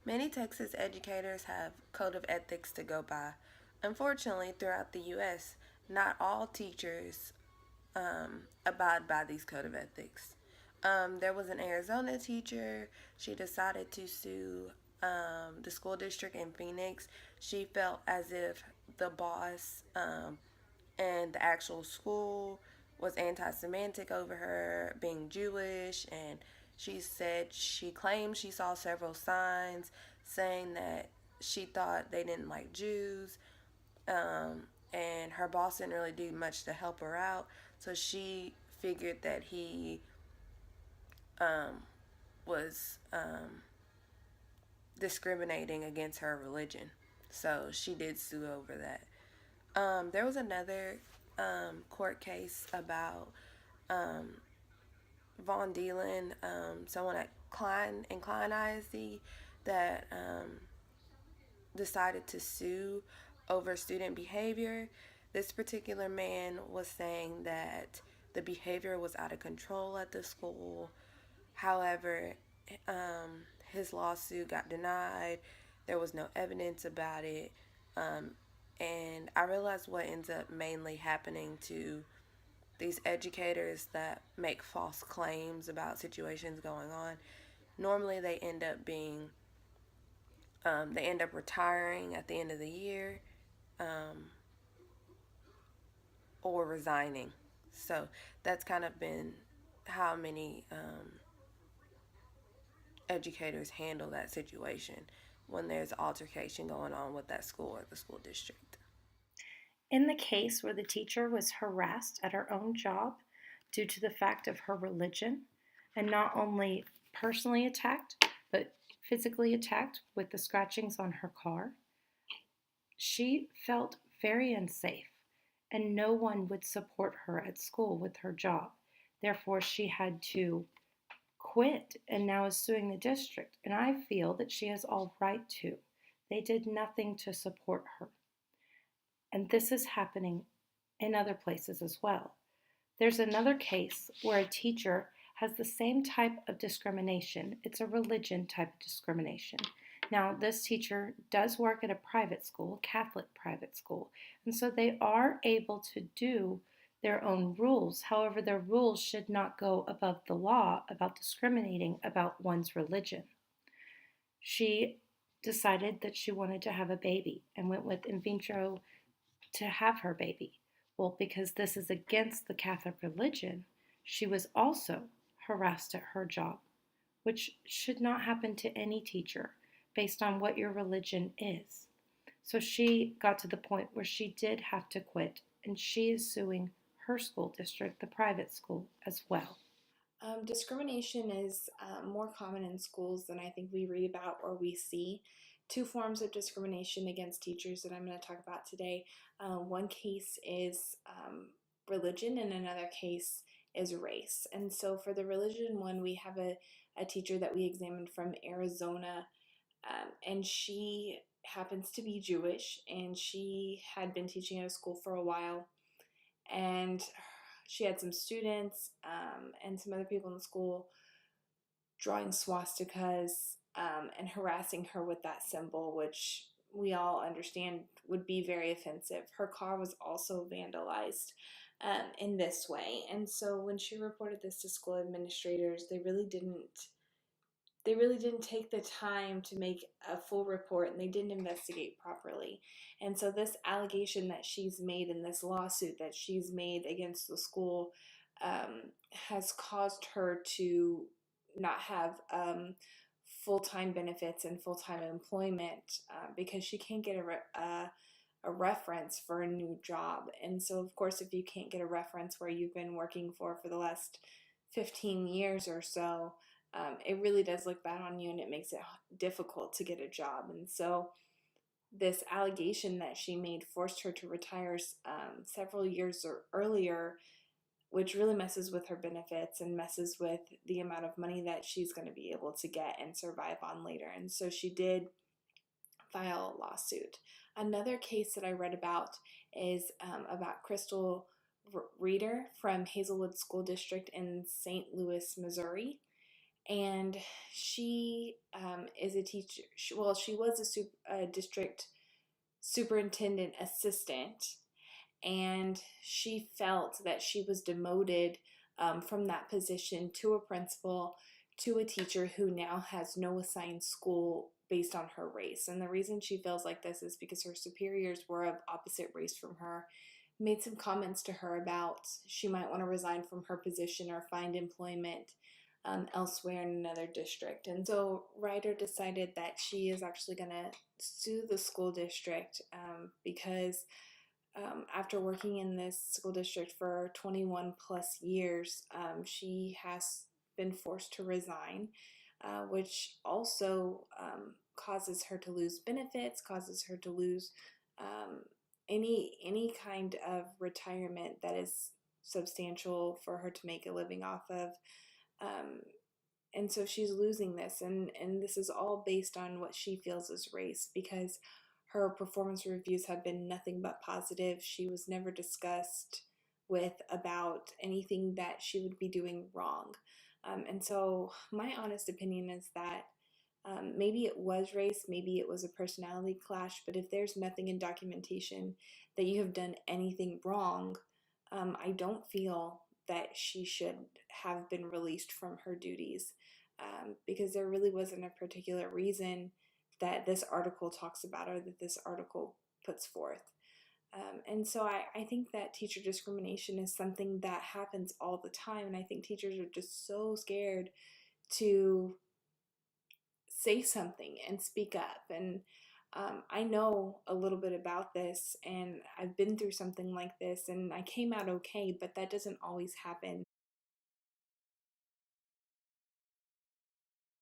Many Texas educators have code of ethics to go by. Unfortunately, throughout the U.S., not all teachers abide by these code of ethics. There was an Arizona teacher. She decided to sue the school district in Phoenix. She felt as if the boss and the actual school was anti-Semitic over her being Jewish, and she claimed she saw several signs saying that she thought they didn't like Jews, and her boss didn't really do much to help her out, so she figured that he um, was discriminating against her religion. So she did sue over that. There was another court case about um, Von Deelen, someone at Klein ISD, that decided to sue over student behavior. This particular man was saying that the behavior was out of control at the school. However, his lawsuit got denied. There was no evidence about it. Um, and I realized what ends up mainly happening to these educators that make false claims about situations going on. Normally, they end up retiring at the end of the year, um, or resigning. So that's kind of been how many educators handle that situation when there's altercation going on with that school or the school district. In the case where the teacher was harassed at her own job due to the fact of her religion, and not only personally attacked, but physically attacked with the scratchings on her car, she felt very unsafe, and no one would support her at school with her job. Therefore, she had to quit and now is suing the district. And I feel that she has all right to. They did nothing to support her. And this is happening in other places as well. There's another case where a teacher has the same type of discrimination. It's a religion type of discrimination. Now, this teacher does work at a private school, Catholic private school, and so they are able to do their own rules. However, their rules should not go above the law about discriminating about one's religion. She decided that she wanted to have a baby and went with in vitro to have her baby. Well, because this is against the Catholic religion, she was also harassed at her job, which should not happen to any teacher based on what your religion is. So she got to the point where she did have to quit, and she is suing her school district, the private school, as well. Discrimination is more common in schools than I think we read about or we see. Two forms of discrimination against teachers that I'm going to talk about today. One case is religion, and another case is race. And so, for the religion one, we have a teacher that we examined from Arizona, and she happens to be Jewish, and she had been teaching at a school for a while, and she had some students and some other people in the school drawing swastikas and harassing her with that symbol, which we all understand would be very offensive. Her car was also vandalized in this way. And so when she reported this to school administrators, they really didn't take the time to make a full report, and they didn't investigate properly. And so this allegation that she's made in this lawsuit that she's made against the school has caused her to not have full-time benefits and full-time employment because she can't get a reference for a new job. And so, of course, if you can't get a reference where you've been working for the last 15 years or so, it really does look bad on you, and it makes it difficult to get a job. And so this allegation that she made forced her to retire several years earlier, which really messes with her benefits and messes with the amount of money that she's going to be able to get and survive on later. And so she did file a lawsuit. Another case that I read about is about Crystal Reeder from Hazelwood School District in St. Louis, Missouri. and she is a teacher. Well, she was a district superintendent assistant, and she felt that she was demoted from that position to a principal to a teacher who now has no assigned school based on her race. And the reason she feels like this is because her superiors were of opposite race from her, made some comments to her about she might want to resign from her position or find employment elsewhere in another district. And so Ryder decided that she is actually going to sue the school district because after working in this school district for 21 plus years, she has been forced to resign, which also causes her to lose benefits, causes her to lose any kind of retirement that is substantial for her to make a living off of. Um, and so she's losing this, and this is all based on what she feels is race, because her performance reviews have been nothing but positive. She was never discussed with about anything that she would be doing wrong. And so my honest opinion is that maybe it was race, maybe it was a personality clash, but if there's nothing in documentation that you have done anything wrong, I don't feel that she should have been released from her duties, because there really wasn't a particular reason that this article talks about or that this article puts forth. And so I think that teacher discrimination is something that happens all the time, and I think teachers are just so scared to say something and speak up. And I know a little bit about this, and I've been through something like this, and I came out okay, but that doesn't always happen